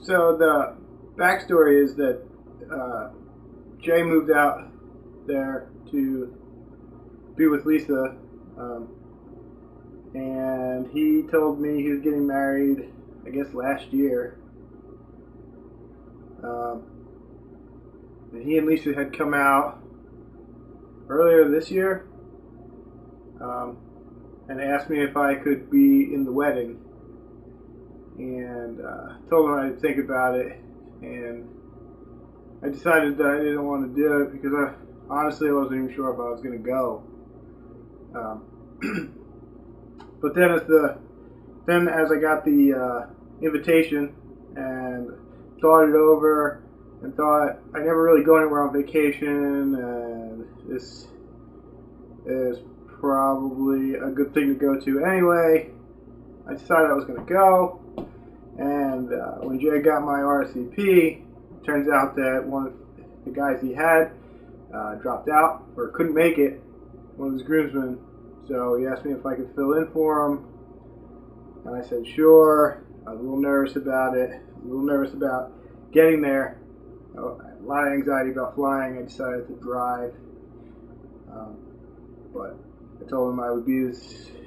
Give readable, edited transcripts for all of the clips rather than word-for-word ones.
So the backstory is that Jay moved out there to be with Lisa, and he told me he was getting married, I guess, last year. And he and Lisa had come out earlier this year and asked me if I could be in the wedding. And told him I'd think about it, and I decided that I didn't want to do it because honestly I wasn't even sure if I was going to go. But then as I got the invitation and thought it over and thought I never really go anywhere on vacation, and this is probably a good thing to go to anyway, I decided I was going to go. And when Jay got my RSVP, it turns out that one of the guys he had dropped out or couldn't make it, one of his groomsmen. So he asked me if I could fill in for him, and I said sure. I was a little nervous about it, a little nervous about getting there. I had a lot of anxiety about flying. I decided to drive, but I told him I would be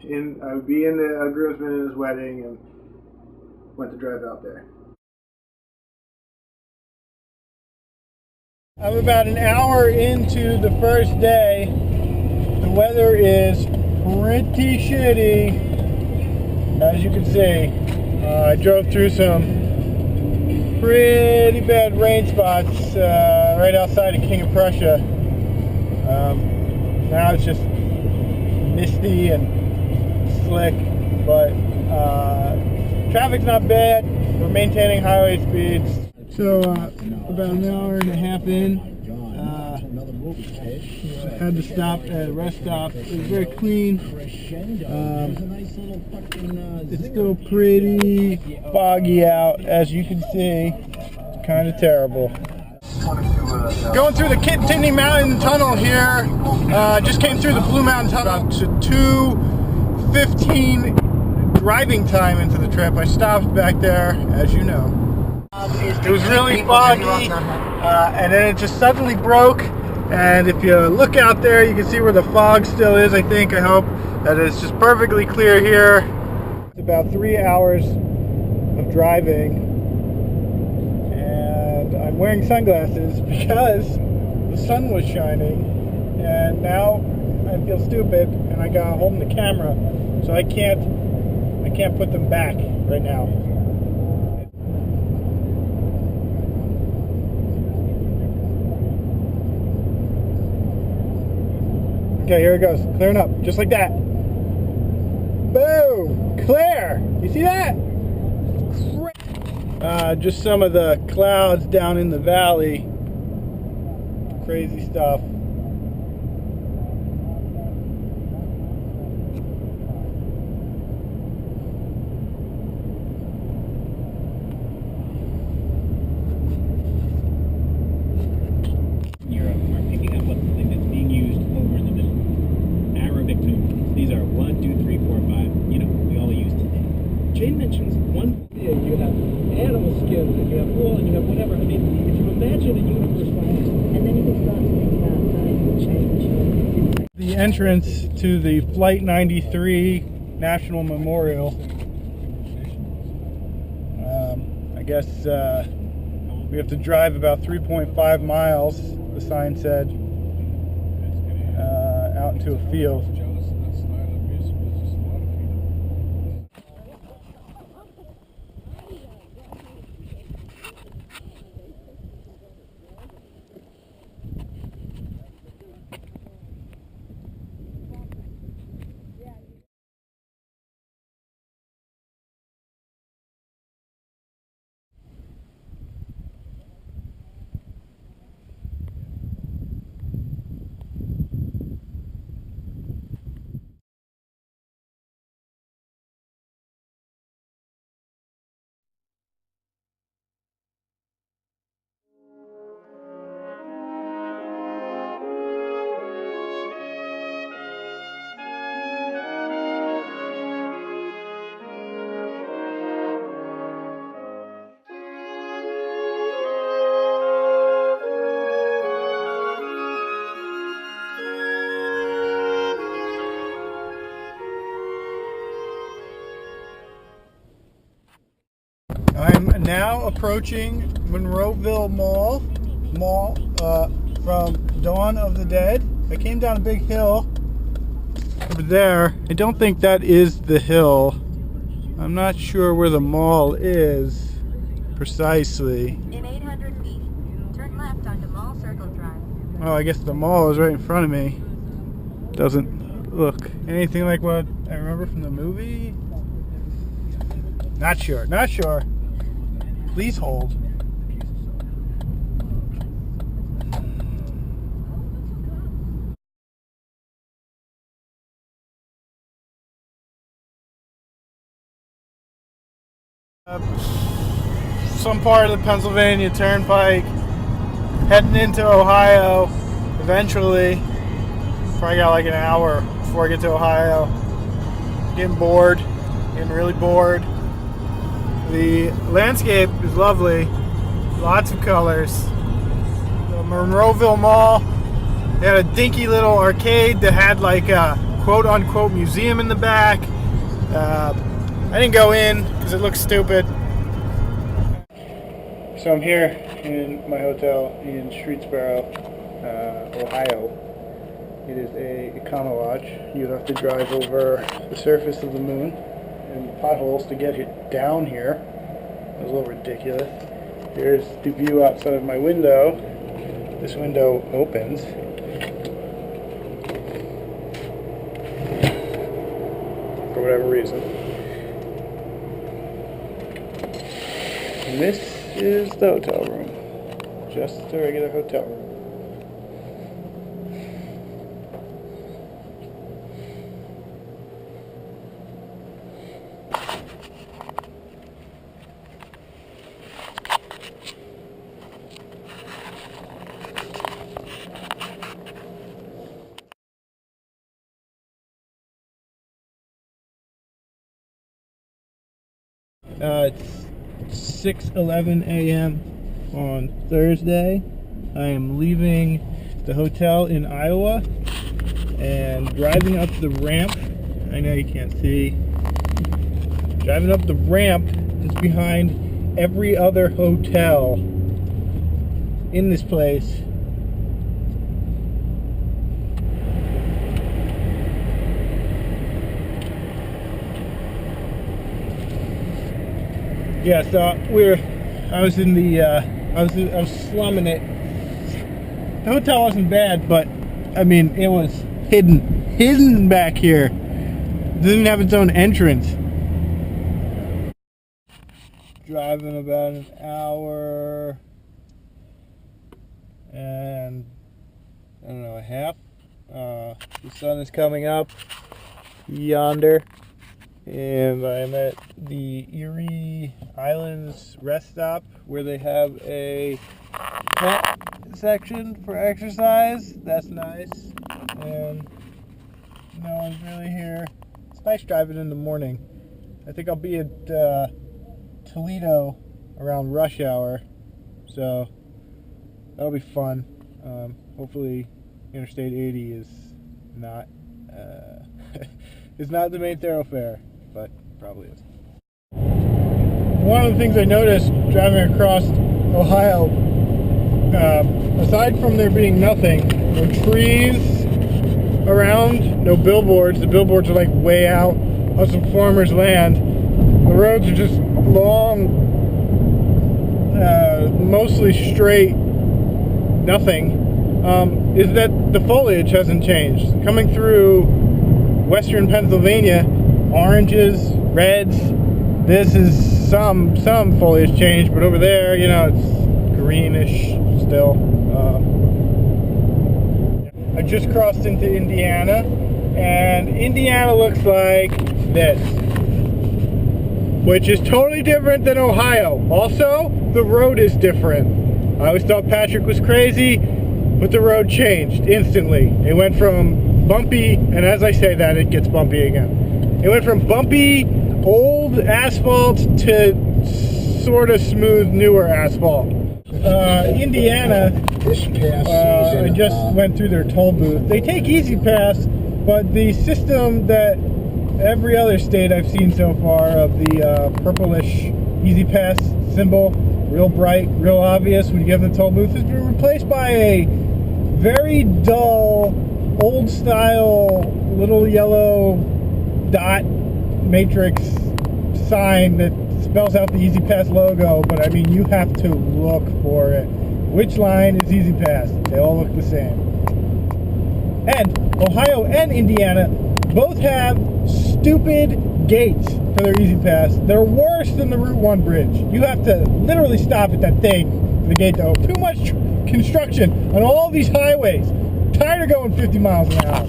in the groomsman at his wedding, and went to drive out there. I'm about an hour into the first day. The weather is pretty shitty, as you can see. I drove through some pretty bad rain spots right outside of King of Prussia. Now it's just misty and slick, but traffic's not bad. We're maintaining highway speeds. So about an hour and a half in, had to stop at a rest stop. It was very clean. It's still pretty foggy out, as you can see. It's kind of terrible. Going through the Kittany Mountain Tunnel here. Just came through the Blue Mountain Tunnel to 2:15 driving time into the trip. I stopped back there, as you know. It was really foggy, and then it just suddenly broke. And if you look out there, you can see where the fog still is, I hope. That it's just perfectly clear here. It's about 3 hours of driving, and I'm wearing sunglasses because the sun was shining, and now I feel stupid, and I got holding the camera, so I can't put them back right now. Okay, here it goes. Clearing up, just like that. Boom! Clear! You see that? Just some of the clouds down in the valley. Crazy stuff. Jane mentions one thing, you have animal skins, and you have wool, and you have whatever. I mean, if you imagine a universe like this, and then you can start thinking about climate change. The entrance to the Flight 93 National Memorial. I guess we have to drive about 3.5 miles, the sign said, out into a field. I'm now approaching Monroeville Mall from Dawn of the Dead. I came down a big hill over there. I don't think that is the hill. I'm not sure where the mall is precisely. In 800 feet, turn left onto Mall Circle Drive. Oh, I guess the mall is right in front of me. Doesn't look anything like what I remember from the movie. Not sure. Please hold. Some part of the Pennsylvania Turnpike, heading into Ohio eventually. Probably got like an hour before I get to Ohio. Getting really bored. The landscape is lovely, lots of colors. The Monroeville Mall, they had a dinky little arcade that had like a quote-unquote museum in the back. I didn't go in because it looks stupid. So I'm here in my hotel in Streetsboro, Ohio. It is a Econo Lodge. You have to drive over the surface of the moon and potholes to get it down here. It was a little ridiculous. Here's the view outside of my window. This window opens. For whatever reason. And this is the hotel room. Just a regular hotel room. It's 6:11 a.m. on Thursday. I am leaving the hotel in Iowa and driving up the ramp. I know you can't see. Driving up the ramp that's behind every other hotel in this place. Yeah, so I was slumming it. The hotel wasn't bad, but I mean, it was hidden back here. It didn't have its own entrance. Driving about an hour and I don't know, a half. The sun is coming up yonder. And I'm at the Erie Islands rest stop where they have a pet section for exercise. That's nice. And no one's really here. It's nice driving in the morning. I think I'll be at Toledo around rush hour. So that'll be fun. Hopefully Interstate 80 is not is not the main thoroughfare. But probably is. One of the things I noticed driving across Ohio, aside from there being nothing, no trees around, no billboards. The billboards are like way out on some farmer's land. The roads are just long, mostly straight, nothing. Is that the foliage hasn't changed. Coming through western Pennsylvania, oranges, reds. This is some foliage change, but over there, you know, it's greenish still. I just crossed into Indiana, and Indiana looks like this, which is totally different than Ohio. Also, the road is different. I always thought Patrick was crazy, but the road changed instantly. It went from bumpy, and as I say that, it gets bumpy again. It went from bumpy, old asphalt to sort of smooth, newer asphalt. Indiana, I just went through their toll booth. They take Easy Pass, but the system that every other state I've seen so far of the purplish Easy Pass symbol, real bright, real obvious when you get in the toll booth, has been replaced by a very dull, old-style, little yellow dot matrix sign that spells out the Easy Pass logo, but I mean, you have to look for it. Which line is Easy Pass? They all look the same. And Ohio and Indiana both have stupid gates for their Easy Pass. They're worse than the Route 1 bridge. You have to literally stop at that thing for the gate to open. Too much construction on all these highways. Tired of going 50 miles an hour.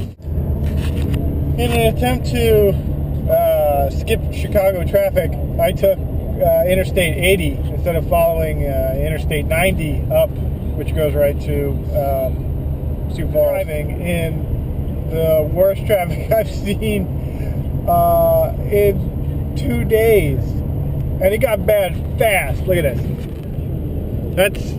In an attempt to skip Chicago traffic, I took Interstate 80 instead of following Interstate 90 up, which goes right to Sioux Falls. Driving in the worst traffic I've seen in 2 days, and it got bad fast. Look at this.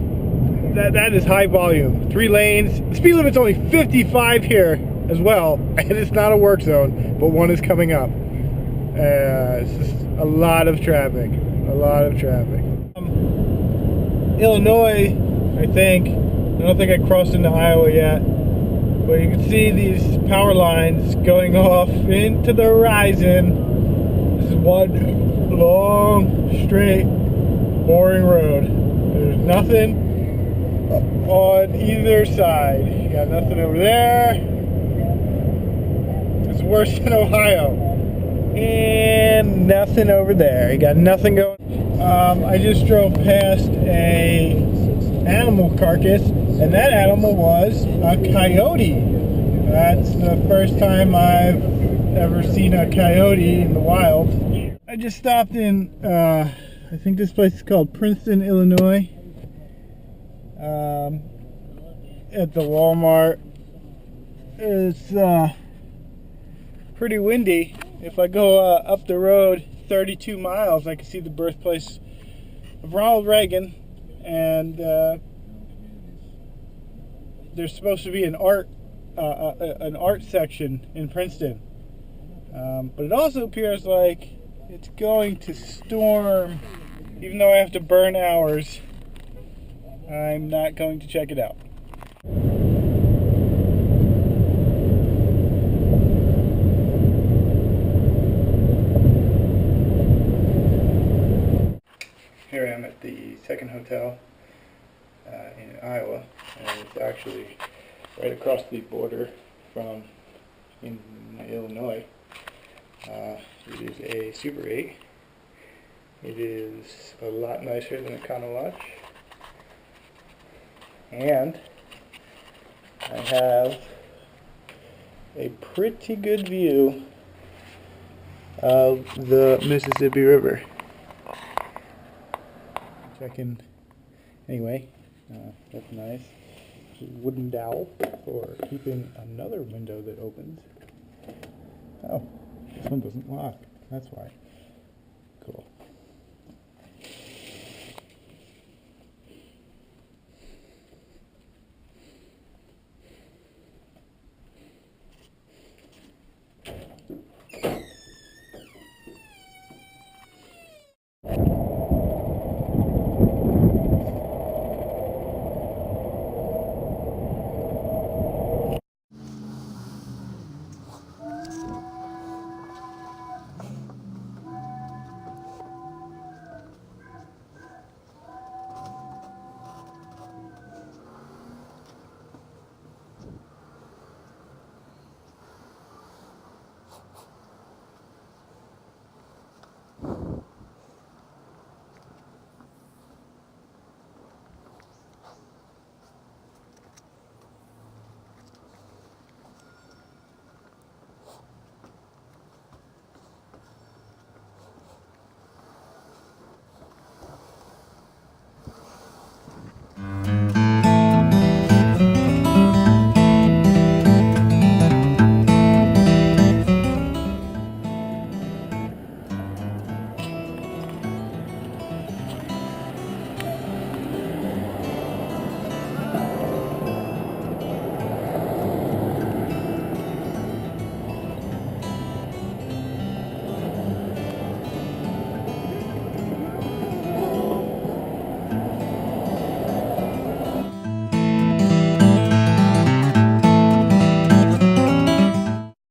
That is high volume. 3 lanes. The speed limit's only 55 here as well, and it's not a work zone, but one is coming up. It's just a lot of traffic. A lot of traffic. Illinois, I think. I don't think I crossed into Iowa yet, but you can see these power lines going off into the horizon. This is one long, straight, boring road. There's nothing on either side. You got nothing over there. It's worse than Ohio. And nothing over there. You got nothing going. I just drove past a animal carcass, and that animal was a coyote. That's the first time I've ever seen a coyote in the wild. I just stopped in, I think this place is called Princeton, Illinois. At the Walmart. It's pretty windy. If I go up the road 32 miles, I can see the birthplace of Ronald Reagan, and there's supposed to be an art section in Princeton, but it also appears like it's going to storm. Even though I have to burn hours, I'm not going to check it out. Here I am at the second hotel in Iowa, and it's actually right across the border from Illinois. It is a Super 8. It is a lot nicer than a Econo Lodge, and I have a pretty good view of the Mississippi River. Checking. Anyway, that's nice. Wooden dowel for keeping another window that opens. Oh, this one doesn't lock. That's why.